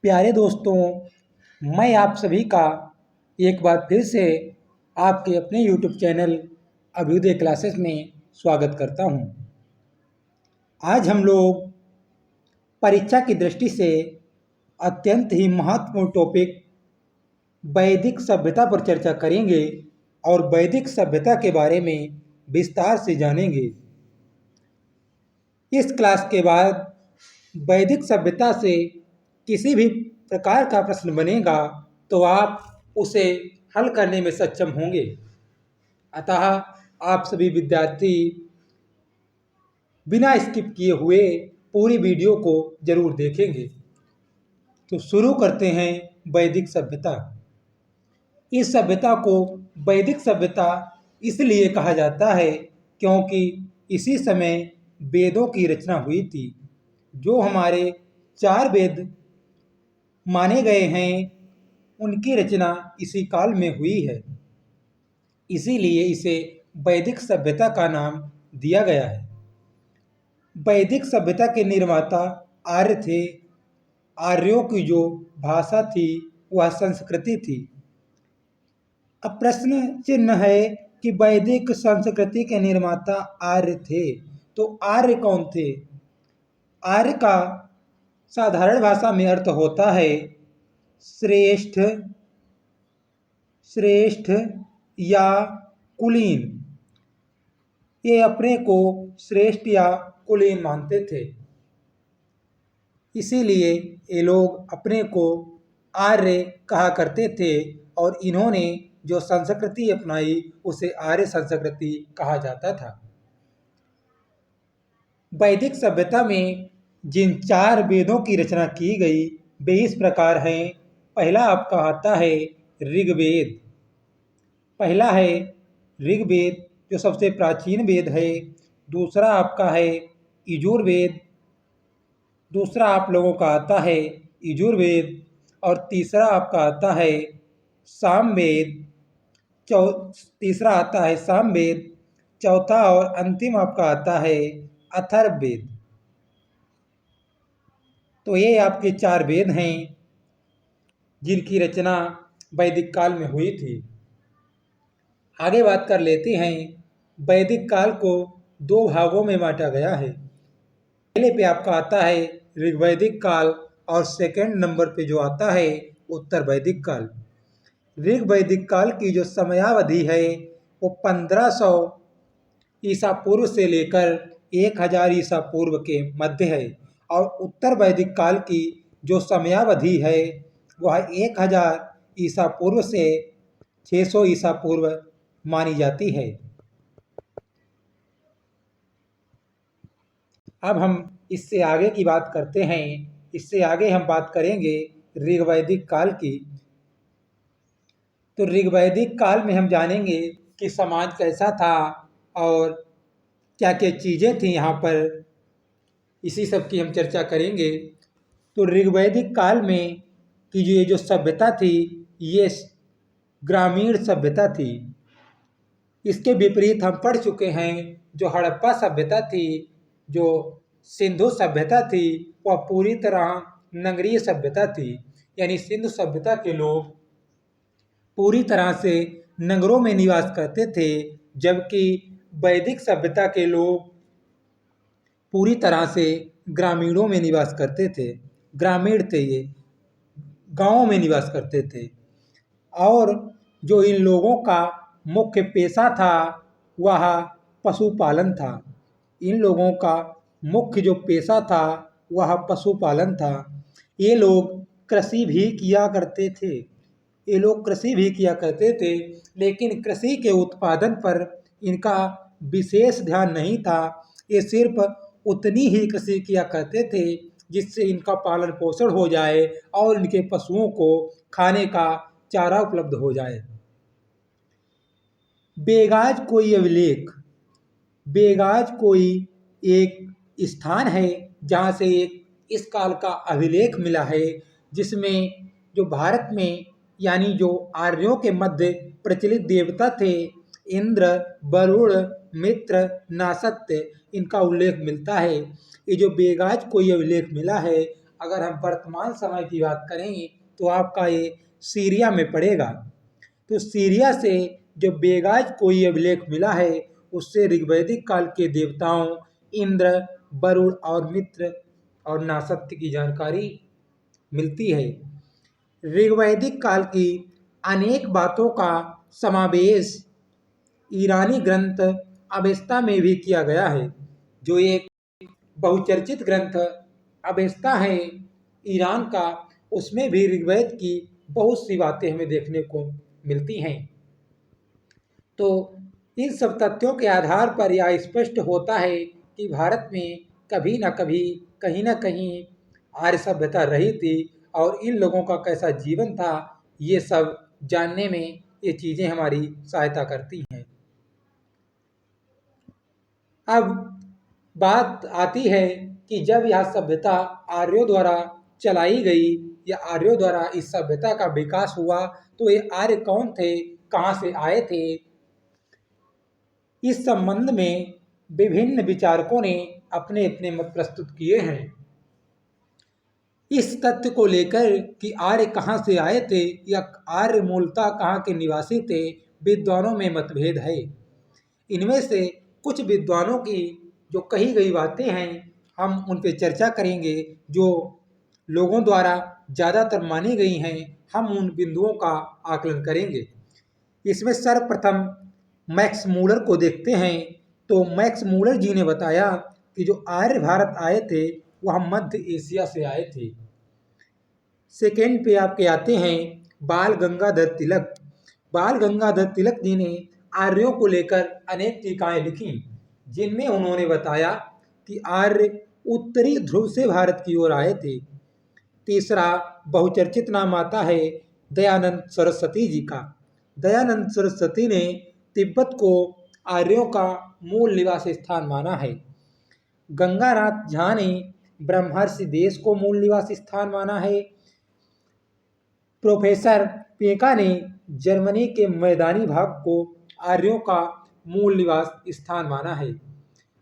प्यारे दोस्तों, मैं आप सभी का एक बार फिर से आपके अपने YouTube चैनल अभ्युदय क्लासेस में स्वागत करता हूं। आज हम लोग परीक्षा की दृष्टि से अत्यंत ही महत्वपूर्ण टॉपिक वैदिक सभ्यता पर चर्चा करेंगे और वैदिक सभ्यता के बारे में विस्तार से जानेंगे। इस क्लास के बाद वैदिक सभ्यता से किसी भी प्रकार का प्रश्न बनेगा तो आप उसे हल करने में सक्षम होंगे। अतः आप सभी विद्यार्थी बिना स्किप किए हुए पूरी वीडियो को जरूर देखेंगे। तो शुरू करते हैं वैदिक सभ्यता। इस सभ्यता को वैदिक सभ्यता इसलिए कहा जाता है क्योंकि इसी समय वेदों की रचना हुई थी। जो हमारे 4 वेद माने गए हैं उनकी रचना इसी काल में हुई है, इसीलिए इसे वैदिक सभ्यता का नाम दिया गया है। वैदिक सभ्यता के निर्माता आर्य थे। आर्यों की जो भाषा थी वह संस्कृति थी। अब प्रश्न चिन्ह है कि वैदिक संस्कृति के निर्माता आर्य थे, तो आर्य कौन थे? आर्य का साधारण भाषा में अर्थ होता है श्रेष्ठ, श्रेष्ठ या कुलीन। ये अपने को श्रेष्ठ या कुलीन मानते थे, इसीलिए ये लोग अपने को आर्य कहा करते थे और इन्होंने जो संस्कृति अपनाई उसे आर्य संस्कृति कहा जाता था। वैदिक सभ्यता में जिन 4 वेदों की रचना की गई वे इस प्रकार हैं। पहला आपका आता है ऋग्वेद। पहला है ऋग्वेद जो सबसे प्राचीन वेद है। दूसरा आपका है यजुर्वेद। दूसरा आप लोगों का आता है यजुर्वेद और तीसरा आपका आता है सामवेद। तीसरा आता है सामवेद। चौथा और अंतिम आपका आता है अथर्ववेद। तो ये आपके 4 वेद हैं जिनकी रचना वैदिक काल में हुई थी। आगे बात कर लेते हैं। वैदिक काल को 2 भागों में बांटा गया है। पहले पे आपका आता है ऋग्वैदिक काल और सेकंड नंबर पे जो आता है उत्तर वैदिक काल। ऋग्वैदिक काल की जो समयावधि है वो 1500 ईसा पूर्व से लेकर 1000 ईसा पूर्व के मध्य है और उत्तर वैदिक काल की जो समयावधि है वह 1000 ईसा पूर्व से 600 ईसा पूर्व मानी जाती है। अब हम इससे आगे की बात करते हैं। इससे आगे हम बात करेंगे ऋग्वैदिक काल की। तो ऋग्वैदिक काल में हम जानेंगे कि समाज कैसा था और क्या क्या चीज़ें थी यहाँ पर, इसी सब की हम चर्चा करेंगे। तो ऋग्वैदिक काल में की ये जो सभ्यता थी ये ग्रामीण सभ्यता थी। इसके विपरीत हम पढ़ चुके हैं जो हड़प्पा सभ्यता थी, जो सिंधु सभ्यता थी, वह पूरी तरह नगरीय सभ्यता थी। यानी सिंधु सभ्यता के लोग पूरी तरह से नगरों में निवास करते थे, जबकि वैदिक सभ्यता के लोग पूरी तरह से ग्रामीणों में निवास करते थे। ग्रामीण थे, ये गांवों में निवास करते थे। और जो इन लोगों का मुख्य पेशा था वह पशुपालन था। इन लोगों का मुख्य जो पेशा था वह पशुपालन था। ये लोग कृषि भी किया करते थे। ये लोग कृषि भी किया करते थे, लेकिन कृषि के उत्पादन पर इनका विशेष ध्यान नहीं था। ये सिर्फ उतनी ही कृषि किया करते थे जिससे इनका पालन पोषण हो जाए और इनके पशुओं को खाने का चारा उपलब्ध हो जाए। बेगाज कोई अभिलेख। बेगाज कोई एक स्थान है जहाँ से एक इस काल का अभिलेख मिला है, जिसमें जो भारत में यानी जो आर्यों के मध्य प्रचलित देवता थे इंद्र, वरुण, मित्र, नासत्य, इनका उल्लेख मिलता है। ये जो बेगाज कोई अभिलेख मिला है अगर हम वर्तमान समय की बात करें तो आपका ये सीरिया में पड़ेगा। तो सीरिया से जो बेगाज कोई अभिलेख मिला है उससे ऋग्वैदिक काल के देवताओं इंद्र, वरुण और मित्र और नासत्य की जानकारी मिलती है। ऋग्वैदिक काल की अनेक बातों का समावेश ईरानी ग्रंथ अवेस्ता में भी किया गया है, जो एक बहुचर्चित ग्रंथ अवेस्ता है ईरान का। उसमें भी ऋग्वेद की बहुत सी बातें हमें देखने को मिलती हैं। तो इन सब तथ्यों के आधार पर यह स्पष्ट होता है कि भारत में कभी न कभी कहीं न कहीं आर्य सभ्यता रही थी और इन लोगों का कैसा जीवन था ये सब जानने में ये चीज़ें हमारी सहायता करती हैं। अब बात आती है कि जब यह सभ्यता आर्यों द्वारा चलाई गई या आर्यों द्वारा इस सभ्यता का विकास हुआ तो ये आर्य कौन थे, कहाँ से आए थे। इस संबंध में विभिन्न विचारकों ने अपने अपने मत प्रस्तुत किए हैं। इस तथ्य को लेकर कि आर्य कहाँ से आए थे या आर्य मूलतः कहाँ के निवासी थे, विद्वानों में मतभेद है। इनमें से कुछ विद्वानों की जो कही गई बातें हैं हम उन पर चर्चा करेंगे, जो लोगों द्वारा ज़्यादातर मानी गई हैं। हम उन बिंदुओं का आकलन करेंगे। इसमें सर्वप्रथम मैक्स मूलर को देखते हैं। तो मैक्स मूलर जी ने बताया कि जो आर्य भारत आए थे वह मध्य एशिया से आए थे। सेकेंड पे आपके आते हैं बाल गंगाधर तिलक। बाल गंगाधर तिलक जी ने आर्यों को लेकर अनेक टीकाएं लिखी, जिनमें उन्होंने बताया कि आर्य उत्तरी ध्रुव से भारत की ओर आए थे। तीसरा बहुचर्चित नाम आता है दयानंद सरस्वती जी का। दयानंद सरस्वती ने तिब्बत को आर्यों का मूल निवास स्थान माना है। गंगानाथ झा ने ब्रह्मर्षि देश को मूल निवास स्थान माना है। प्रोफेसर पेका ने जर्मनी के मैदानी भाग को आर्यों का मूल निवास स्थान माना है।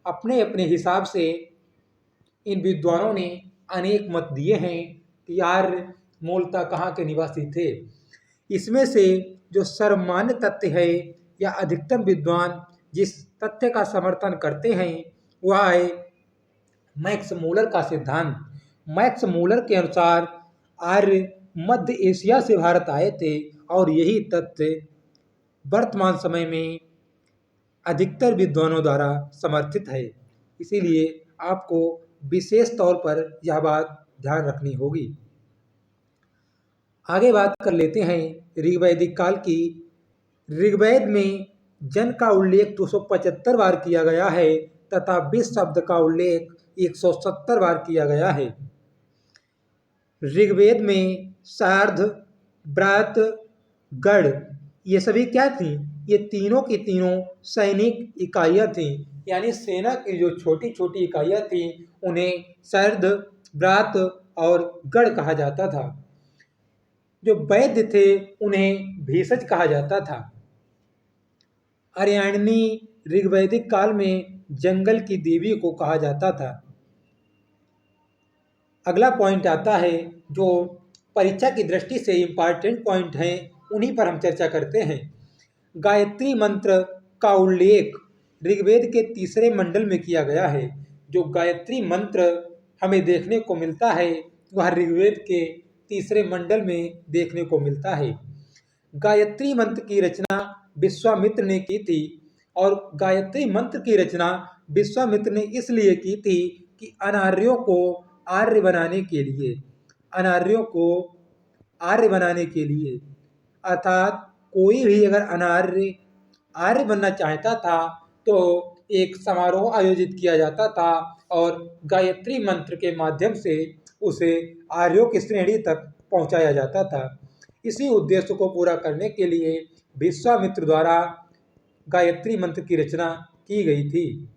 अपने अपने हिसाब से इन विद्वानों ने अनेक मत दिए हैं कि आर्य मूलतः कहाँ के निवासी थे। इसमें से जो सर्वमान्य तथ्य है या अधिकतम विद्वान जिस तथ्य का समर्थन करते हैं वह है मैक्स मूलर का सिद्धांत। मैक्स मूलर के अनुसार आर्य मध्य एशिया से भारत आए थे और यही तथ्य वर्तमान समय में अधिकतर विद्वानों द्वारा समर्थित है। इसीलिए आपको विशेष तौर पर यह बात ध्यान रखनी होगी। आगे बात कर लेते हैं ऋग्वैदिक काल की। ऋग्वेद में जन का उल्लेख 275 बार किया गया है तथा विश्व शब्द का उल्लेख 170 बार किया गया है। ऋग्वेद में सार्ध, व्रात, गढ़ ये सभी क्या थी? ये तीनों की तीनों सैनिक इकाइयाँ थीं, यानी सेना की जो छोटी छोटी इकाइयाँ थीं उन्हें सार्ध, व्रात और गढ़ कहा जाता था। जो वैद्य थे उन्हें भेषज कहा जाता था। अर्याणी ऋग्वैदिक काल में जंगल की देवी को कहा जाता था। अगला पॉइंट आता है जो परीक्षा की दृष्टि से इम्पॉर्टेंट पॉइंट हैं, उन्हीं पर हम चर्चा करते हैं। गायत्री मंत्र का उल्लेख ऋग्वेद के तीसरे मंडल में किया गया है। जो गायत्री मंत्र हमें देखने को मिलता है वह ऋग्वेद के तीसरे मंडल में देखने को मिलता है। गायत्री मंत्र की रचना विश्वामित्र ने की थी और गायत्री मंत्र की रचना विश्वामित्र ने इसलिए की थी कि अनार्यों को आर्य बनाने के लिए, अनार्यों को आर्य बनाने के लिए, अर्थात कोई भी अगर अनार्य आर्य बनना चाहता था तो एक समारोह आयोजित किया जाता था और गायत्री मंत्र के माध्यम से उसे आर्यों की श्रेणी तक पहुंचाया जाता था। इसी उद्देश्य को पूरा करने के लिए विश्वामित्र द्वारा गायत्री मंत्र की रचना की गई थी।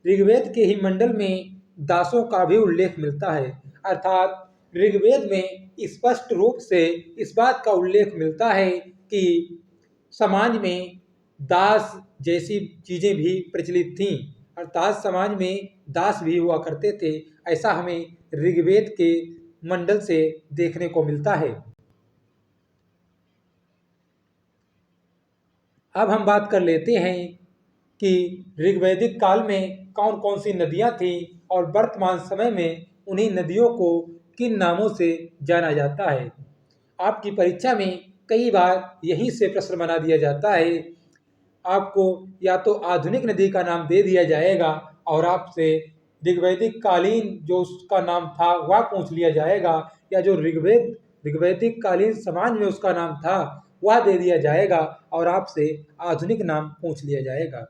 ऋग्वेद के ही मंडल में दासों का भी उल्लेख मिलता है, अर्थात ऋग्वेद में स्पष्ट रूप से इस बात का उल्लेख मिलता है कि समाज में दास जैसी चीज़ें भी प्रचलित थीं। अर्थात समाज में दास भी हुआ करते थे। ऐसा हमें ऋग्वेद के मंडल से देखने को मिलता है। अब हम बात कर लेते हैं कि ऋग्वैदिक काल में कौन कौन सी नदियाँ थीं और वर्तमान समय में उन्हीं नदियों को किन नामों से जाना जाता है। आपकी परीक्षा में कई बार यहीं से प्रश्न बना दिया जाता है। आपको या तो आधुनिक नदी का नाम दे दिया जाएगा और आपसे ऋग्वैदिक कालीन जो उसका नाम था वह पूछ लिया जाएगा, या जो ऋग्वैदिक कालीन समाज में उसका नाम था वह दे दिया जाएगा और आपसे आधुनिक नाम पूछ लिया जाएगा।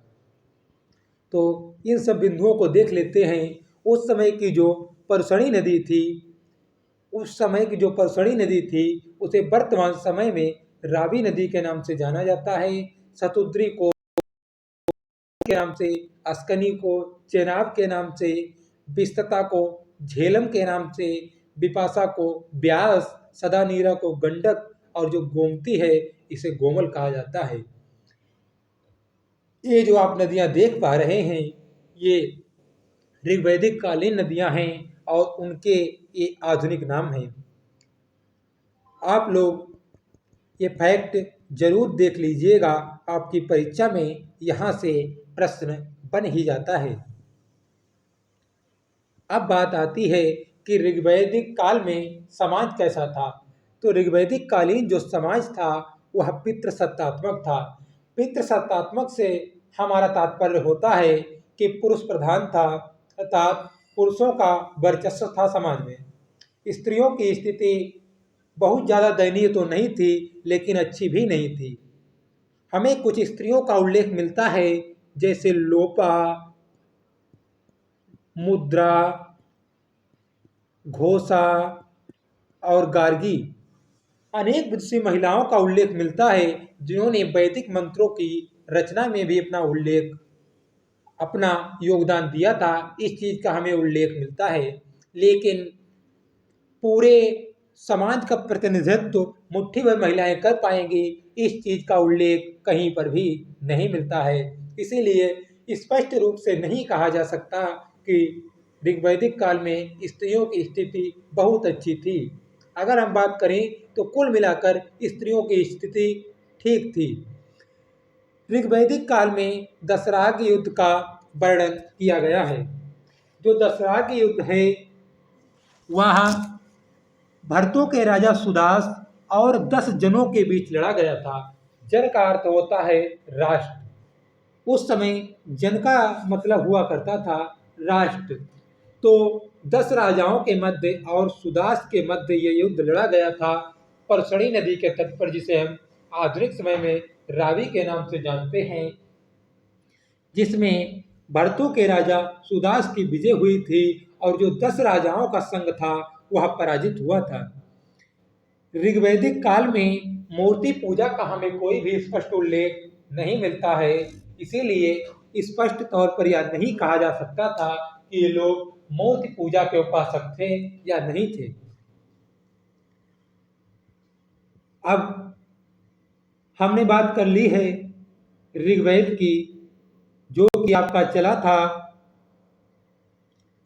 तो इन सब बिंदुओं को देख लेते हैं। उस समय की जो परसणी नदी थी, उस समय की जो परसणी नदी थी उसे वर्तमान समय में रावी नदी के नाम से जाना जाता है। शतुद्री को के नाम से, अस्कनी को चेनाब के नाम से, बिस्तता को झेलम के नाम से, बिपाशा को ब्यास, सदानीरा को गंडक और जो गोमती है इसे गोमल कहा जाता है। ये जो आप नदियां देख पा रहे हैं ये ऋग्वैदिक कालीन नदियां हैं और उनके ये आधुनिक नाम हैं। आप लोग ये फैक्ट जरूर देख लीजिएगा, आपकी परीक्षा में यहाँ से प्रश्न बन ही जाता है। अब बात आती है कि ऋग्वैदिक काल में समाज कैसा था। तो ऋग्वैदिक कालीन जो समाज था वह पितृसत्तात्मक था। पितृसत्तात्मक से हमारा तात्पर्य होता है कि पुरुष प्रधान था, अर्थात पुरुषों का वर्चस्व था समाज में। स्त्रियों की स्थिति बहुत ज़्यादा दयनीय तो नहीं थी, लेकिन अच्छी भी नहीं थी। हमें कुछ स्त्रियों का उल्लेख मिलता है, जैसे लोपा, मुद्रा, घोषा और गार्गी। अनेक विदुषी महिलाओं का उल्लेख मिलता है जिन्होंने वैदिक मंत्रों की रचना में भी अपना योगदान दिया था। इस चीज़ का हमें उल्लेख मिलता है, लेकिन पूरे समाज का प्रतिनिधित्व मुट्ठी भर महिलाएं कर पाएंगी इस चीज़ का उल्लेख कहीं पर भी नहीं मिलता है। इसीलिए स्पष्ट रूप से नहीं कहा जा सकता कि ऋग्वैदिक काल में स्त्रियों की स्थिति बहुत अच्छी थी। अगर हम बात करें तो कुल मिलाकर स्त्रियों की स्थिति ठीक थी। ऋग्वैदिक काल में दशरहा के युद्ध का वर्णन किया गया है। जो दशरहा के युद्ध है वह भरतों के राजा सुदास और 10 जनों के बीच लड़ा गया था। जन का अर्थ होता है राष्ट्र। उस समय जन का मतलब हुआ करता था राष्ट्र। तो 10 राजाओं के मध्य और सुदास के मध्य ये युद्ध लड़ा गया था परसणी नदी के तट पर, जिसे हम आधुनिक समय में रावी के नाम से जानते हैं, जिसमें भरतों के राजा सुदास की विजय हुई थी और जो 10 राजाओं का संघ था वह पराजित हुआ था। ऋग्वैदिक काल में मूर्ति पूजा का हमें कोई भी स्पष्ट उल्लेख नहीं मिलता है। इसीलिए स्पष्ट तौर पर यह नहीं कहा जा सकता था कि ये लोग मूर्ति पूजा के उपासक थे या नहीं थे। अब हमने बात कर ली है ऋग्वेद की, जो कि आपका चला था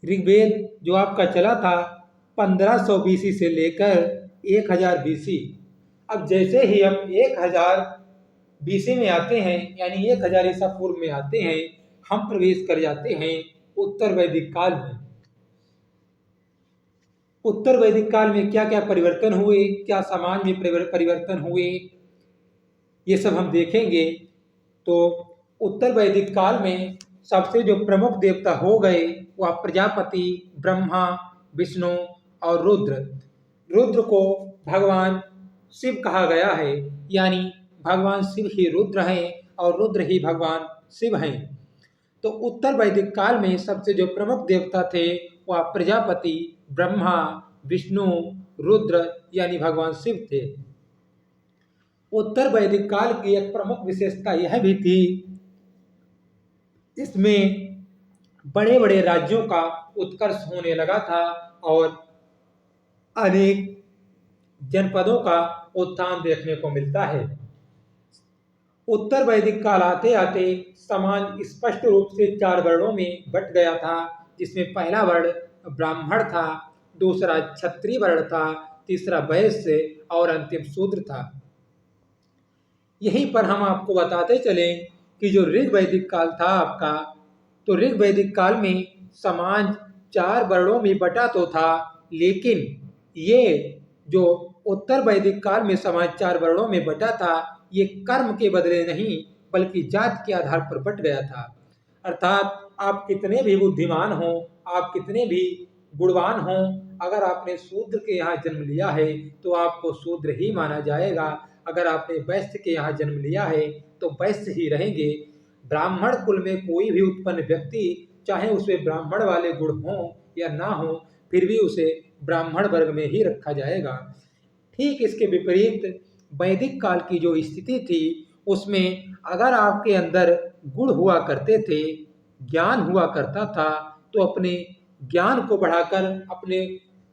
ऋग्वेद जो आपका चला था 1500 बीसी से लेकर 1000 बीसी। अब जैसे ही हम 1000 बीसी में आते हैं, यानी 1000 ईसा पूर्व में आते हैं, हम प्रवेश कर जाते हैं उत्तर वैदिक काल में। उत्तर वैदिक काल में क्या क्या परिवर्तन हुए, क्या समाज में परिवर्तन हुए, ये सब हम देखेंगे। तो उत्तर वैदिक काल में सबसे जो प्रमुख देवता हो गए वह प्रजापति, ब्रह्मा, विष्णु और रुद्र। रुद्र को भगवान शिव कहा गया है, यानी भगवान शिव ही रुद्र हैं और रुद्र ही भगवान शिव हैं। तो उत्तर वैदिक काल में सबसे जो प्रमुख देवता थे वह प्रजापति, ब्रह्मा, विष्णु, रुद्र यानी भगवान शिव थे। उत्तर वैदिक काल की एक प्रमुख विशेषता यह भी थी, इसमें बड़े बड़े राज्यों का उत्कर्ष होने लगा था और अनेक जनपदों का उत्थान देखने को मिलता है। उत्तर वैदिक काल आते आते समाज स्पष्ट रूप से 4 वर्णों में बट गया था, जिसमें पहला वर्ण ब्राह्मण था, दूसरा क्षत्रिय वर्ण था, तीसरा वैश्य और अंतिम शूद्र था। यहीं पर हम आपको बताते चलें कि जो ऋग वैदिक काल था आपका, तो ऋग वैदिक काल में समाज 4 वर्णों में बटा तो था, लेकिन ये जो उत्तर वैदिक काल में समाज 4 वर्णों में बटा था, ये कर्म के बदले नहीं बल्कि जात के आधार पर बट गया था। अर्थात आप कितने भी बुद्धिमान हों, आप कितने भी गुणवान हों, अगर आपने शूद्र के यहाँ जन्म लिया है तो आपको शूद्र ही माना जाएगा। अगर आपने वैश्य के यहाँ जन्म लिया है तो वैश्य ही रहेंगे। ब्राह्मण कुल में कोई भी उत्पन्न व्यक्ति, चाहे उसमें ब्राह्मण वाले गुण हों या ना हो, फिर भी उसे ब्राह्मण वर्ग में ही रखा जाएगा। ठीक इसके विपरीत वैदिक काल की जो स्थिति थी, उसमें अगर आपके अंदर गुण हुआ करते थे, ज्ञान हुआ करता था, तो अपने ज्ञान को बढ़ाकर अपने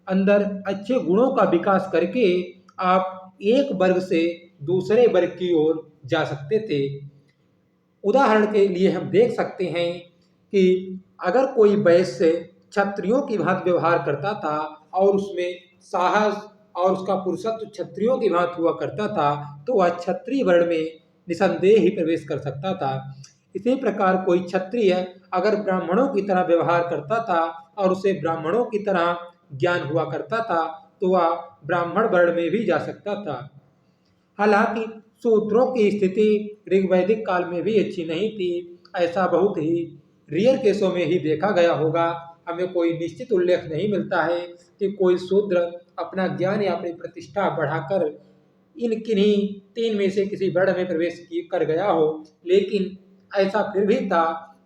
अंदर अच्छे गुणों का विकास करके आप एक वर्ग से दूसरे वर्ग की ओर जा सकते थे। उदाहरण के लिए हम देख सकते हैं कि अगर कोई वैश्य क्षत्रियों की भांति व्यवहार करता था और उसमें साहस और उसका पुरुषत्व क्षत्रियों की भांति हुआ करता था, तो वह क्षत्रिय वर्ण में निसंदेह ही प्रवेश कर सकता था। इसी प्रकार कोई क्षत्रिय अगर ब्राह्मणों की तरह व्यवहार करता था और उसे ब्राह्मणों की तरह ज्ञान हुआ करता था, तो वह ब्राह्मण वर्ण में भी जा सकता था। हालांकि शूद्रों की स्थिति ऋग्वैदिक काल में भी अच्छी नहीं थी। ऐसा बहुत ही रेयर केसों में ही देखा गया होगा। हमें कोई निश्चित उल्लेख नहीं मिलता है कि कोई शूद्र अपना ज्ञान या अपनी प्रतिष्ठा बढ़ाकर इन किन्हीं 3 में से किसी वर्ण में प्रवेश कर गया हो। लेकिन ऐसा फिर भी था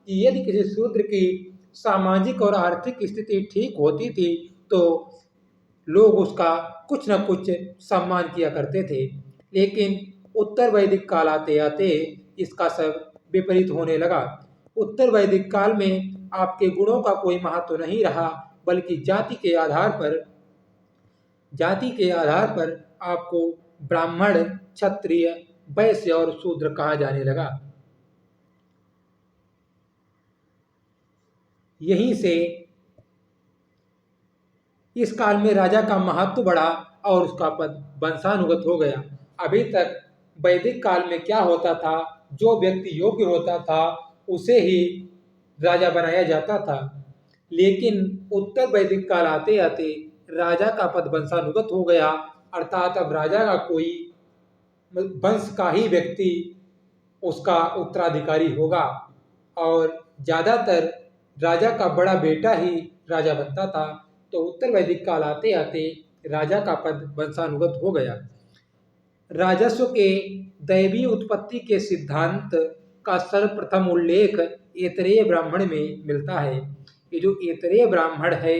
कि यदि किसी शूद्र की सामाजिक और आर्थिक स्थिति ठीक होती थी तो लोग उसका कुछ न कुछ सम्मान किया करते थे। लेकिन उत्तर वैदिक काल आते आते इसका सब विपरीत होने लगा। उत्तर वैदिक काल में आपके गुणों का कोई महत्व नहीं रहा, बल्कि जाति के आधार पर आपको ब्राह्मण, क्षत्रिय, वैश्य और शूद्र कहा जाने लगा। यहीं से इस काल में राजा का महत्व बढ़ा और उसका पद वंशानुगत हो गया। अभी तक वैदिक काल में क्या होता था, जो व्यक्ति योग्य होता था उसे ही राजा बनाया जाता था। लेकिन उत्तर वैदिक काल आते आते राजा का पद वंशानुगत हो गया, अर्थात अब राजा का कोई वंश का ही व्यक्ति उसका उत्तराधिकारी होगा और ज़्यादातर राजा का बड़ा बेटा ही राजा बनता था। तो उत्तर वैदिक काल आते आते राजा का पद वंशानुगत हो गया। राजस्व के दैवीय उत्पत्ति के सिद्धांत का सर्वप्रथम उल्लेख ऐतरेय ब्राह्मण में मिलता है। ये जो ऐतरेय ब्राह्मण है,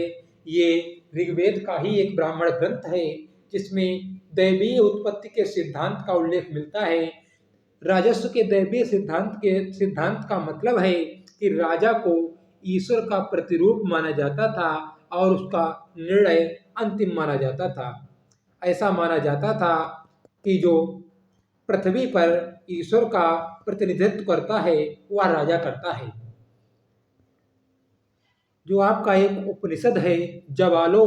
ये ऋग्वेद का ही एक ब्राह्मण ग्रंथ है, जिसमें दैवीय उत्पत्ति के सिद्धांत का उल्लेख मिलता है। राजस्व के दैवीय सिद्धांत का मतलब है कि राजा को ईश्वर का प्रतिरूप माना जाता था और उसका निर्णय अंतिम माना जाता था। ऐसा माना जाता था कि जो पृथ्वी पर ईश्वर का प्रतिनिधित्व करता है वह राजा करता है। जो आपका एक उपनिषद है जवालो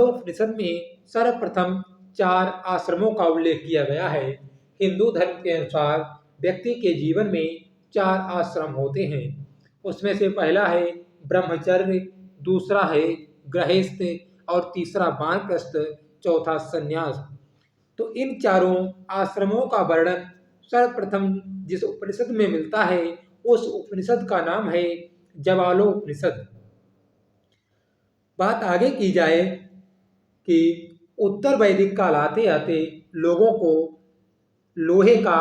उपनिषद में सर्वप्रथम 4 आश्रमों का उल्लेख किया गया है। हिंदू धर्म के अनुसार व्यक्ति के जीवन में 4 आश्रम होते हैं। उसमें से पहला है ब्रह्मचर्य, दूसरा है गृहस्थ और तीसरा वानप्रस्थ, चौथा संन्यास। तो इन चारों आश्रमों का वर्णन सर्वप्रथम जिस उपनिषद में मिलता है उस उपनिषद का नाम है जवालो उपनिषद। बात आगे की जाए कि उत्तर वैदिक काल आते आते लोगों को लोहे का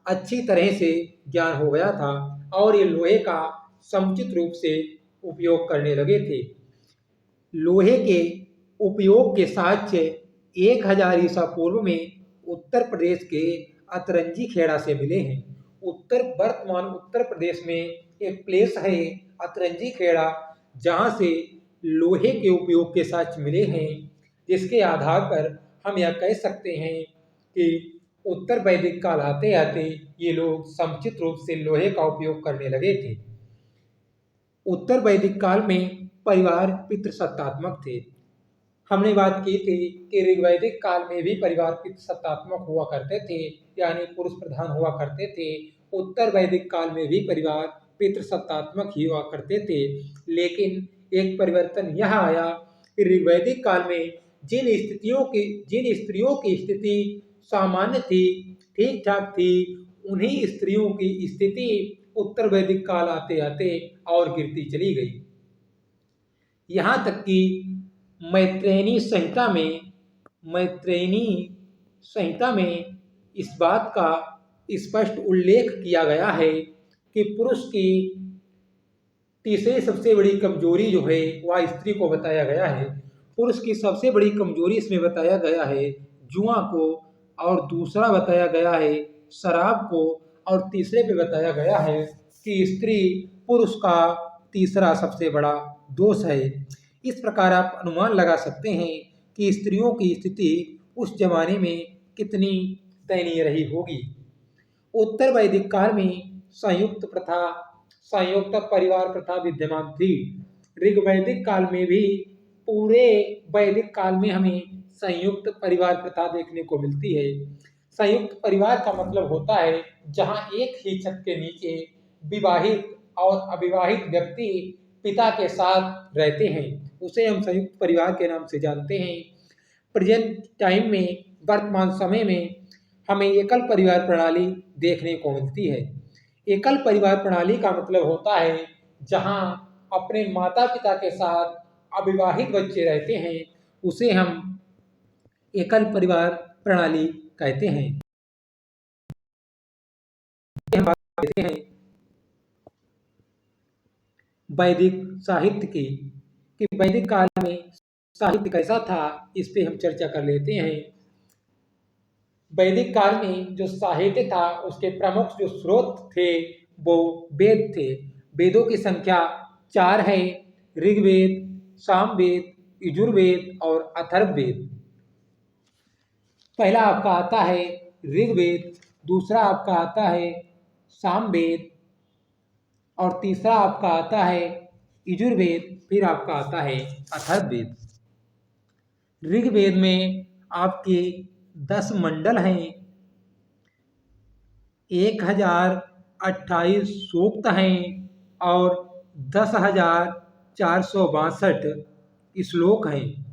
अच्छी तरह से ज्ञान हो गया था और ये लोहे का समुचित रूप से उपयोग करने लगे थे। लोहे के उपयोग के साक्ष्य 1000 ईसा पूर्व में उत्तर प्रदेश के अतरंजी खेड़ा से मिले हैं। वर्तमान उत्तर प्रदेश में एक प्लेस है अतरंजी खेड़ा, जहाँ से लोहे के उपयोग के साक्ष्य मिले हैं, जिसके आधार पर हम यह कह सकते हैं कि उत्तर वैदिक काल आते आते ये लोग समुचित रूप से लोहे का उपयोग करने लगे थे। उत्तर वैदिक काल में परिवार पितृसत्तात्मक थे। हमने बात की थी कि ऋग्वैदिक काल में भी परिवार पितृसत्तात्मक हुआ करते थे, यानी पुरुष प्रधान हुआ करते थे। उत्तर वैदिक काल में भी परिवार पितृसत्तात्मक ही हुआ करते थे, लेकिन एक परिवर्तन यह आया कि ऋग्वैदिक काल में जिन स्त्रियों की स्थिति सामान्य थी, ठीक ठाक थी, उन्हीं स्त्रियों की स्थिति उत्तर वैदिक काल आते आते और गिरती चली गई। यहाँ तक कि मैत्रेयनी संहिता में इस बात का स्पष्ट उल्लेख किया गया है कि पुरुष की तीसरी सबसे बड़ी कमजोरी जो है वह स्त्री को बताया गया है। पुरुष की सबसे बड़ी कमजोरी इसमें बताया गया है जुआ को, और दूसरा बताया गया है शराब को, और तीसरे पे बताया गया है कि स्त्री पुरुष का तीसरा सबसे बड़ा दोष है। इस प्रकार आप अनुमान लगा सकते हैं कि स्त्रियों की स्थिति उस जमाने में कितनी दयनीय रही होगी। उत्तर वैदिक काल में संयुक्त परिवार प्रथा विद्यमान थी। ऋग्वैदिक काल में भी पूरे वैदिक काल में हमें संयुक्त परिवार प्रथा देखने को मिलती है। संयुक्त परिवार का मतलब होता है जहां एक ही छत के नीचे विवाहित और अविवाहित व्यक्ति पिता के साथ रहते हैं, उसे हम संयुक्त परिवार के नाम से जानते हैं। प्रेजेंट टाइम में, वर्तमान समय में हमें एकल परिवार प्रणाली देखने को मिलती है। एकल परिवार प्रणाली का मतलब होता है जहां अपने माता पिता के साथ अविवाहित बच्चे रहते हैं, उसे हम एकल परिवार प्रणाली कहते हैं। हम बात करते हैं वैदिक साहित्य की, कि वैदिक काल में साहित्य कैसा था, इस पे हम चर्चा कर लेते हैं। वैदिक काल में जो साहित्य था उसके प्रमुख जो स्रोत थे वो वेद थे। वेदों की संख्या 4 है: ऋग्वेद, सामवेद, यजुर्वेद और अथर्ववेद। पहला आपका आता है ऋग्वेद, दूसरा आपका आता है सामवेद, और तीसरा आपका आता है यजुर्वेद, फिर आपका आता है अथर्ववेद। ऋग्वेद में आपके 10 मंडल हैं, 1028 सूक्त हैं और 10,462 श्लोक हैं।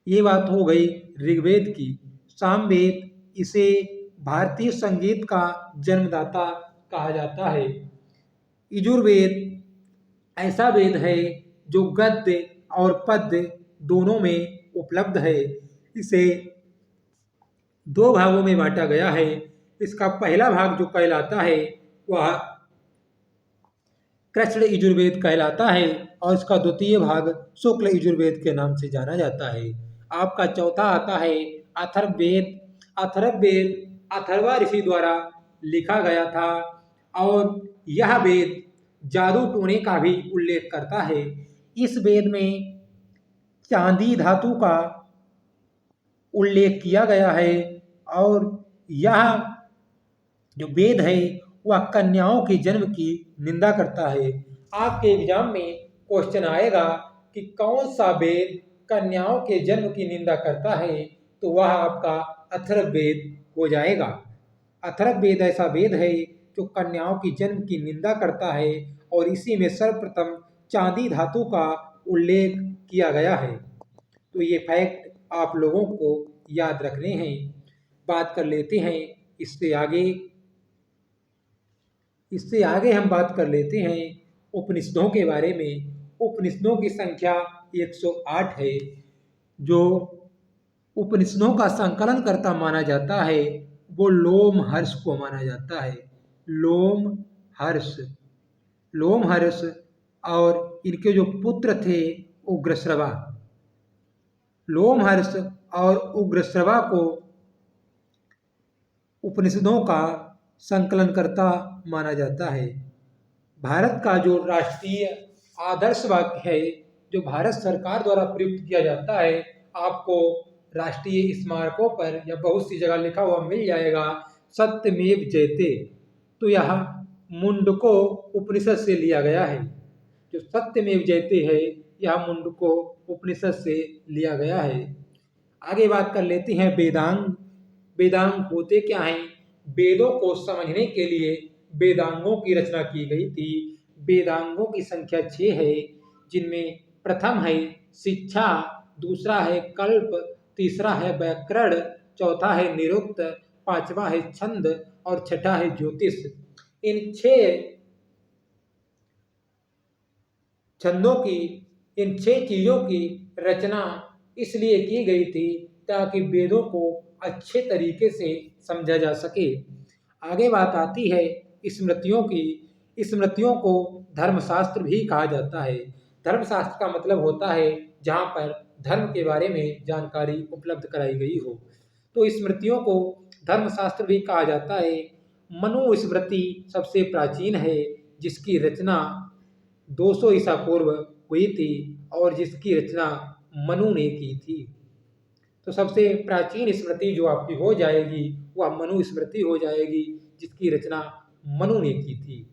ये बात हो गई ऋग्वेद की। सामवेद, इसे भारतीय संगीत का जन्मदाता कहा जाता है। यजुर्वेद ऐसा वेद है जो गद्य और पद्य दोनों में उपलब्ध है। इसे 2 भागों में बांटा गया है। इसका पहला भाग जो कहलाता है वह कृष्ण यजुर्वेद कहलाता है, और इसका द्वितीय भाग शुक्ल यजुर्वेद के नाम से जाना जाता है। आपका चौथा आता है अथर्ववेद। अथर्ववेद अथर्वा ऋषि द्वारा लिखा गया था, और यह वेद जादू टोने का भी उल्लेख करता है। इस वेद में चांदी धातु का उल्लेख किया गया है, और यह जो वेद है वह कन्याओं के जन्म की निंदा करता है। आपके एग्जाम में क्वेश्चन आएगा कि कौन सा वेद कन्याओं के जन्म की निंदा करता है, तो वह आपका अथर्ववेद हो जाएगा। अथर्ववेद ऐसा वेद है जो कन्याओं की जन्म की निंदा करता है, और इसी में सर्वप्रथम चांदी धातु का उल्लेख किया गया है। तो ये फैक्ट आप लोगों को याद रखने हैं। बात कर लेते हैं इससे आगे हम बात कर लेते हैं उपनिषदों के बारे में। उपनिषदों की संख्या 108 है। जो उपनिषदों का संकलन करता माना जाता है वो लोमहर्ष को माना जाता है। लोमहर्ष और इनके जो पुत्र थे उग्रश्रवा। लोमहर्ष और उग्रश्रवा को उपनिषदों का संकलन करता माना जाता है। भारत का जो राष्ट्रीय आदर्श वाक्य है, जो भारत सरकार द्वारा प्रयुक्त किया जाता है, आपको राष्ट्रीय स्मारकों पर या बहुत सी जगह लिखा हुआ मिल जाएगा सत्यमेव जयते। तो यह मुंडको उपनिषद से लिया गया है। जो सत्यमेव जयते है यह मुंडको उपनिषद से लिया गया है। आगे बात कर लेते हैं वेदांग। वेदांग होते क्या हैं? वेदों को समझने के लिए वेदांगों की रचना की गई थी। वेदांगों की संख्या 6 है, जिनमें प्रथम है शिक्षा, दूसरा है कल्प, तीसरा है व्याकरण, चौथा है निरुक्त, पांचवा है छंद और छठा है ज्योतिष। इन 6 छंदों की, इन 6 चीजों की रचना इसलिए की गई थी ताकि वेदों को अच्छे तरीके से समझा जा सके। आगे बात आती है स्मृतियों की। स्मृतियों को धर्मशास्त्र भी कहा जाता है। धर्मशास्त्र का मतलब होता है जहाँ पर धर्म के बारे में जानकारी उपलब्ध कराई गई हो। तो स्मृतियों को धर्मशास्त्र भी कहा जाता है। मनुस्मृति सबसे प्राचीन है, जिसकी रचना 200 ईसा पूर्व हुई थी और जिसकी रचना मनु ने की थी। तो सबसे प्राचीन स्मृति जो आपकी हो जाएगी वह मनुस्मृति हो जाएगी, जिसकी रचना मनु ने की थी।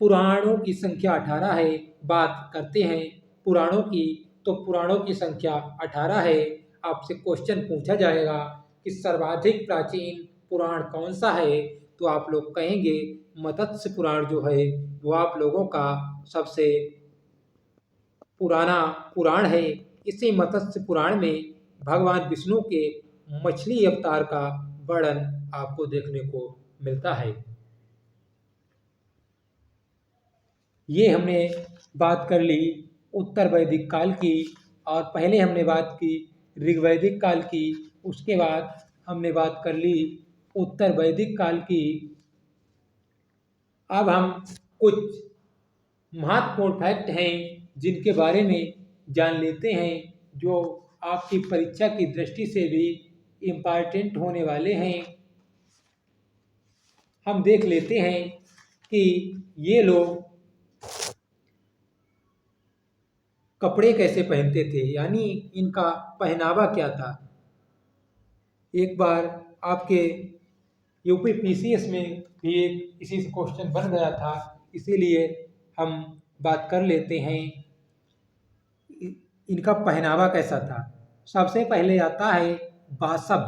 पुराणों की संख्या 18 है। बात करते हैं पुराणों की, तो पुराणों की संख्या 18 है। आपसे क्वेश्चन पूछा जाएगा कि सर्वाधिक प्राचीन पुराण कौन सा है, तो आप लोग कहेंगे मत्स्य पुराण जो है वो आप लोगों का सबसे पुराना पुराण है। इसी मत्स्य पुराण में भगवान विष्णु के मछली अवतार का वर्णन आपको देखने को मिलता है। ये हमने बात कर ली उत्तर वैदिक काल की, और पहले हमने बात की ऋग्वैदिक काल की, उसके बाद हमने बात कर ली उत्तर वैदिक काल की। अब हम कुछ महत्वपूर्ण फैक्ट हैं जिनके बारे में जान लेते हैं, जो आपकी परीक्षा की दृष्टि से भी इम्पॉर्टेंट होने वाले हैं। हम देख लेते हैं कि ये लोग कपड़े कैसे पहनते थे, यानी इनका पहनावा क्या था। एक बार आपके यूपी पीसीएस में भी एक इसी से क्वेश्चन बन गया था, इसीलिए हम बात कर लेते हैं इनका पहनावा कैसा था। सबसे पहले आता है बासब।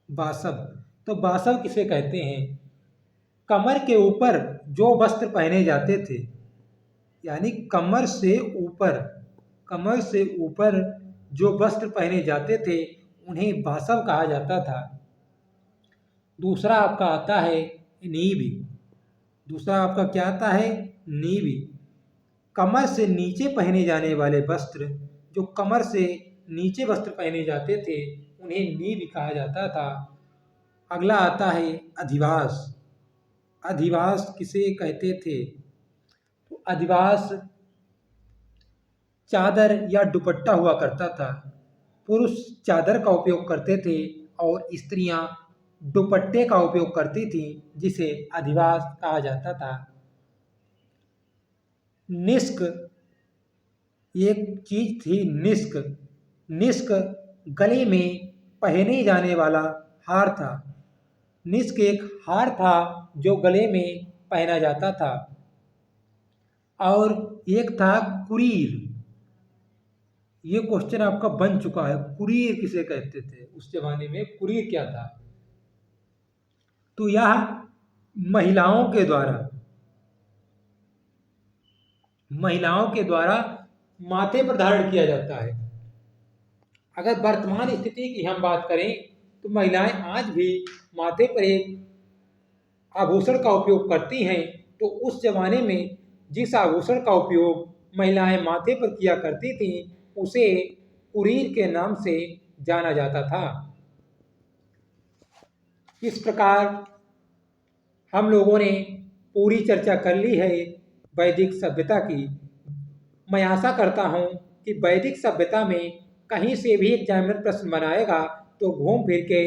बासब, तो बासब किसे कहते हैं? कमर के ऊपर जो वस्त्र पहने जाते थे, यानी कमर से ऊपर, कमर से ऊपर जो वस्त्र पहने जाते थे उन्हें बासव कहा जाता था। दूसरा आपका आता है नीवी। दूसरा आपका क्या आता है? नीवी। कमर से नीचे पहने जाने वाले वस्त्र, जो कमर से नीचे वस्त्र पहने जाते थे उन्हें नीवी कहा जाता था। अगला आता है अधिवास। अधिवास किसे कहते थे? तो अधिवास चादर या दुपट्टा हुआ करता था। पुरुष चादर का उपयोग करते थे और स्त्रियां दुपट्टे का उपयोग करती थी, जिसे अधिवास कहा जाता था। निष्क एक चीज थी, निष्क। निष्क गले में पहने जाने वाला हार था। निष्क एक हार था जो गले में पहना जाता था। और एक था कुरीर। ये क्वेश्चन आपका बन चुका है, कुरीर किसे कहते थे उस जमाने में? कुरीर क्या था? तो यह महिलाओं के द्वारा माथे पर धारण किया जाता है। अगर वर्तमान स्थिति की हम बात करें तो महिलाएं आज भी माथे पर एक आभूषण का उपयोग करती हैं। तो उस जमाने में जिस आभूषण का उपयोग महिलाएं माथे पर किया करती थीं उसे कुरीर के नाम से जाना जाता था। इस प्रकार हम लोगों ने पूरी चर्चा कर ली है वैदिक सभ्यता की। मैं आशा करता हूँ कि वैदिक सभ्यता में कहीं से भी एग्जामिनर प्रश्न बनाएगा तो घूम फिर के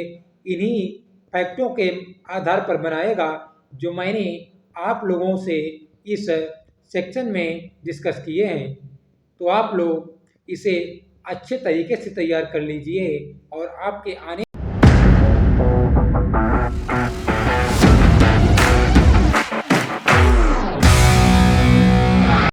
इन्हीं फैक्टों के आधार पर बनाएगा जो मैंने आप लोगों से इस सेक्शन में डिस्कस किए हैं। तो आप लोग इसे अच्छे तरीके से तैयार कर लीजिए और आपके आने